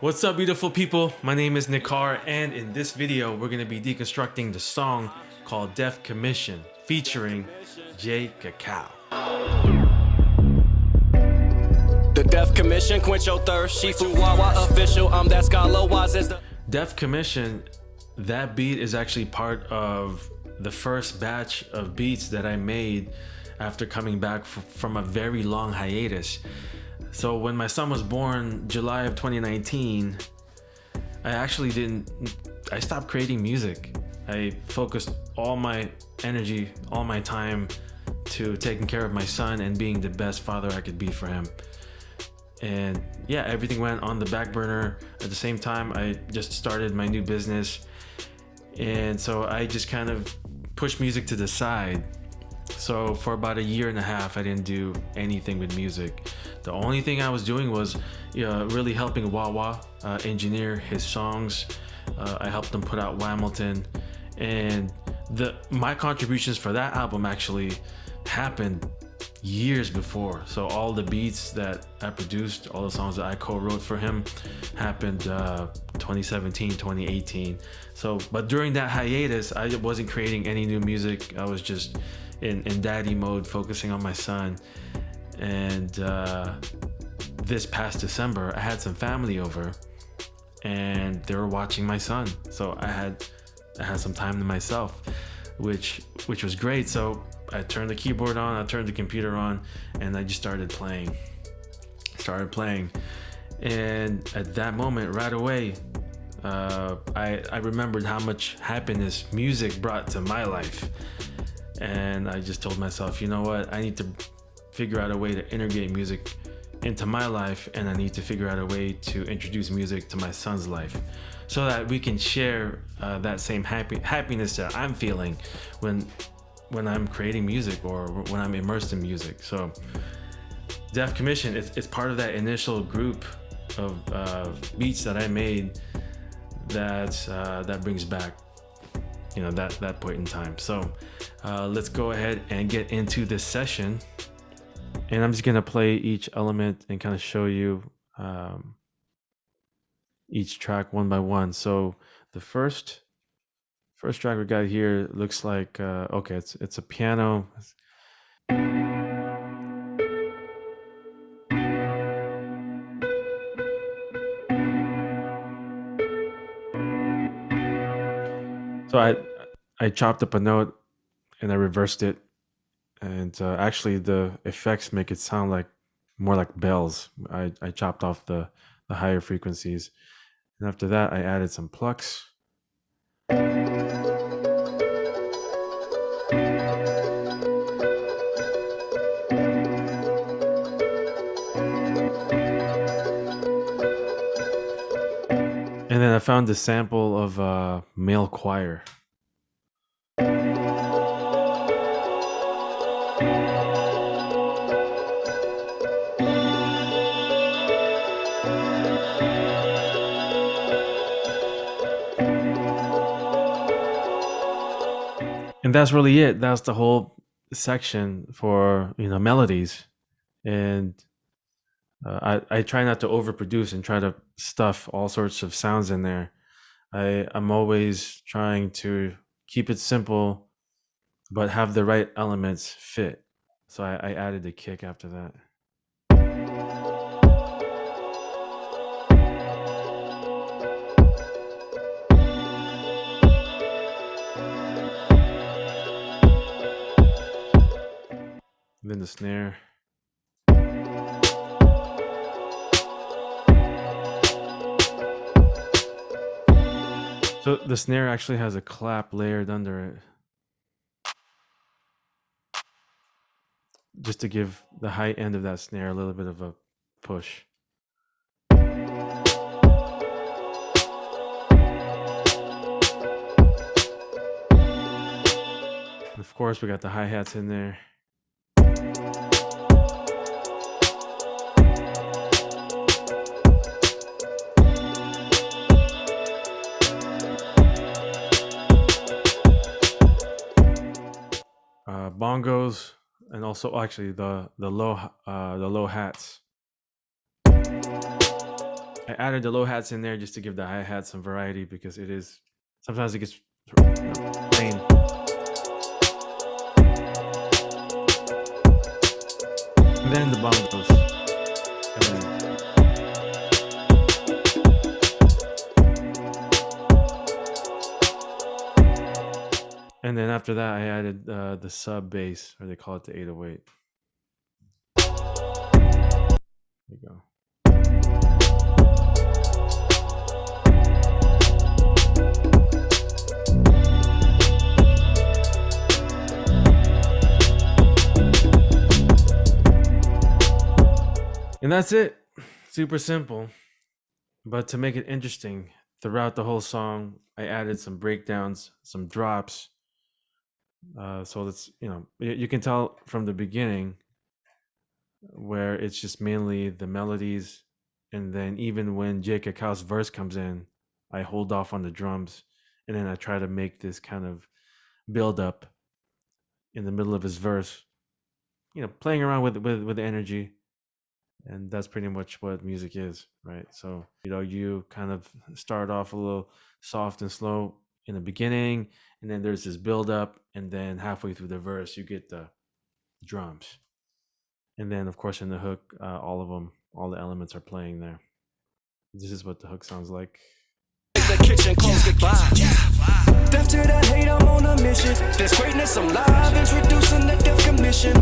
What's up, beautiful people? My name is Nicar, and in this video, we're going to be deconstructing the song called Def Commission featuring Cacao. The Def Commission, quench your thirst. She flew Wawa official. That scholar was as the Def Commission, that beat is actually part of the first batch of beats that I made after coming back from a very long hiatus. So when my son was born, July of 2019, I stopped creating music. I focused all my energy, all my time to taking care of my son and being the best father I could be for him. And yeah, everything went on the back burner. At the same time, I just started my new business. And so I just kind of pushed music to the side. So for about a year and a half, I didn't do anything with music. The only thing I was doing was really helping Wawa engineer his songs. I helped him put out Whamilton, and my contributions for that album actually happened years before. So all the beats that I produced, all the songs that I co-wrote for him happened 2017, 2018. So, but during that hiatus, I wasn't creating any new music. I was just in daddy mode, focusing on my son. And this past December, I had some family over and they were watching my son. So I had some time to myself, which was great. So I turned the keyboard on, I turned the computer on, and I just started playing. And at that moment, right away, I remembered how much happiness music brought to my life. And I just told myself, you know what, I need to figure out a way to integrate music into my life, and I need to figure out a way to introduce music to my son's life so that we can share that same happiness that I'm feeling when I'm creating music or when I'm immersed in music. So Def Commission, it's part of that initial group of beats that I made that brings back that point in time. So let's go ahead and get into this session, and I'm just gonna play each element and kind of show you each track one by one. So the first track we got here looks like okay, it's a piano. So I chopped up a note and I reversed it, and actually the effects make it sound like more like bells. I chopped off the higher frequencies, and after that I added some plucks. And then I found the sample of a male choir. And that's really it. That's the whole section for melodies. And I try not to overproduce and try to stuff all sorts of sounds in there. I'm always trying to keep it simple, but have the right elements fit. So I added a kick after that. And then the snare. So the snare actually has a clap layered under it, just to give the high end of that snare a little bit of a push. And of course, we got the hi-hats in there. Bongos, and also actually the low hats. I added the low hats in there just to give the hi hat some variety because it is sometimes it gets plain. And then the bongos. And then after that, I added the sub bass, or they call it the 808. There you go. And that's it. Super simple. But to make it interesting, throughout the whole song, I added some breakdowns, some drops. So that's, you can tell from the beginning where it's just mainly the melodies. And then even when J Cacao's verse comes in, I hold off on the drums. And then I try to make this kind of build up in the middle of his verse, playing around with the energy. And that's pretty much what music is, right? So you kind of start off a little soft and slow in the beginning, and then there's this build up, and then halfway through the verse you get the drums, and then of course in the hook, all the elements are playing there. This is what the hook sounds like. The kitchen close goodbye. Death to the hate, I'm on a mission. There's greatness, I'm live, introducing the Death Commission.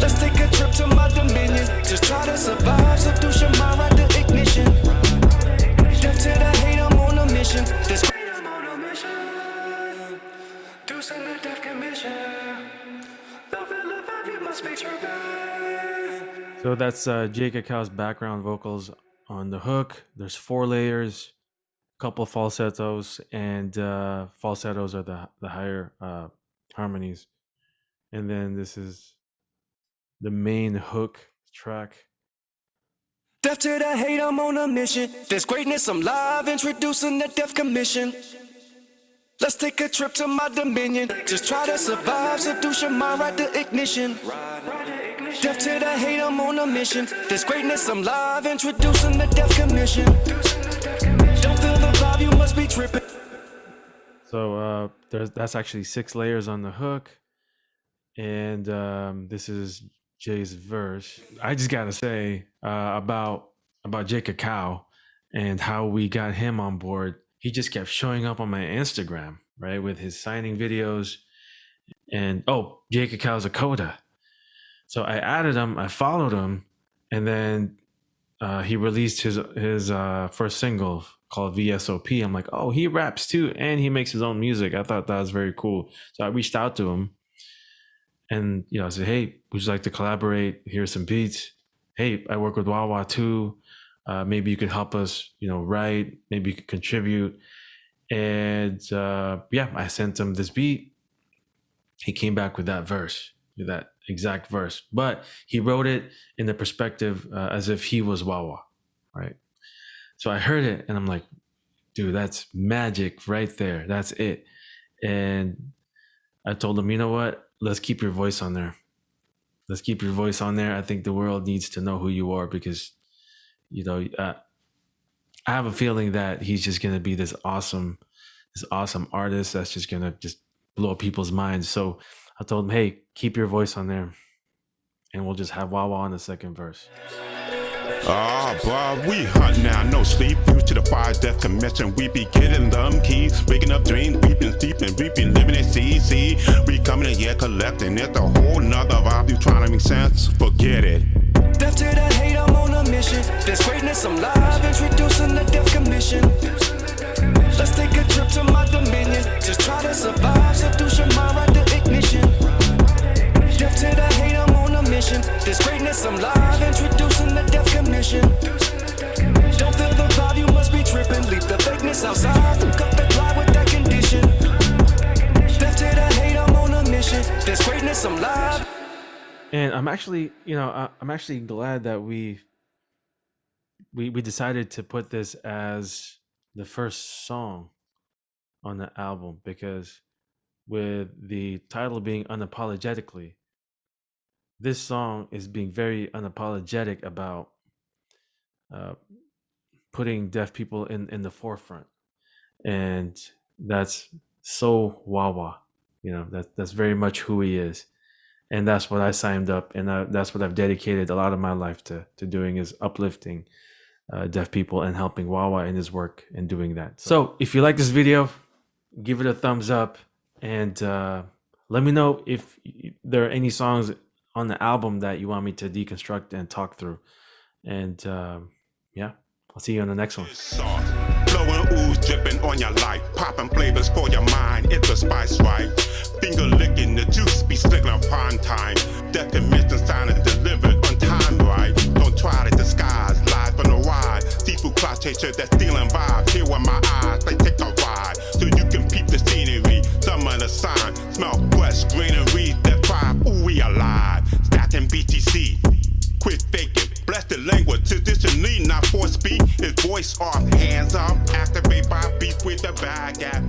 Let's take a trip to my dominion. Just try to survive, seduce your mind right to ignition. Death to the hate, I'm on a mission. There's greatness, I'm on a mission. Introducing the Death Commission. Love and love, you must be tripping. So that's J Cacao's background vocals on the hook. There's 4 layers. Couple falsettos, and falsettos are the higher harmonies, and then this is the main hook track. Death to the hate, I'm on a mission. There's greatness, I'm live, introducing the Death Commission. Let's take a trip to my dominion. Just try to survive, seduce your mind right to ignition. Death to the hate, I'm on a mission. There's greatness, I'm live, introducing the Death Commission. You must be tripping. So that's actually 6 layers on the hook, and this is Jay's verse. I just gotta say about J Cacao and how we got him on board. He just kept showing up on my Instagram, right, with his signing videos, and J Cacao's a coda. So I added him, I followed him, and then he released his first single called VSOP. I'm like, he raps too, and he makes his own music. I thought that was very cool. So I reached out to him, and I said, hey, would you like to collaborate? Here's some beats. Hey, I work with Wawa too. Maybe you could help us, write. Maybe you could contribute. And I sent him this beat. He came back with that verse, with that exact verse, but he wrote it in the perspective as if he was Wawa, right? So I heard it and I'm like, dude, that's magic right there. That's it. And I told him, you know what? Let's keep your voice on there. Let's keep your voice on there. I think the world needs to know who you are because, I have a feeling that he's just going to be this awesome artist that's just going to just blow people's minds. So I told him, hey, keep your voice on there. And we'll just have Wawa on the second verse. Boy, we hunt now, no sleep. Due to the fire death commission, we be getting them keys. Waking up, dreams, weeping, sleeping, reaping, living in CC. We coming in here collecting, it's a whole nother vibe. You trying to make sense? Forget it. Death to the hate, I'm on a mission. There's greatness, I'm live, introducing the Death Commission. Let's take a trip to my dominion. Just try to survive, seduce your mind right to ignition. Death to the hate, I'm on a mission. There's greatness, I'm live, introducing the Death Commission. Don't feel the vibe, you must be tripping. Leave the fakeness outside, cut the cloud with that condition. Death to the hate, I'm on a mission. There's greatness, I'm live. And I'm actually, I'm actually glad that we decided to put this as the first song on the album, because with the title being Unapologetically, this song is being very unapologetic about putting deaf people in the forefront, and that's so Wawa. You know, that's very much who he is, and that's what I signed up, and that's what I've dedicated a lot of my life to doing, is uplifting deaf people and helping Wawa in his work and doing that. So if you like this video, give it a thumbs up, and let me know if there are any songs on the album that you want me to deconstruct and talk through. And yeah, I'll see you on the next one. Blowing ooze, dripping on your life, popping flavors for your mind. It's a spice, right? Finger licking the juice, be slicking upon time. Definition sign is delivered on time, right? Don't try to disguise lies from the wide. Seafood cross chaser that's stealing vibes. Here with my eyes, they take a ride, so you can peep the scenery. Some of the sign, smell fresh greenery. That tribe, ooh, we alive. Stacking BTC. Quit faking, bless the language, traditionally not for speak. His voice off, hands up, activate by beat with the bag at,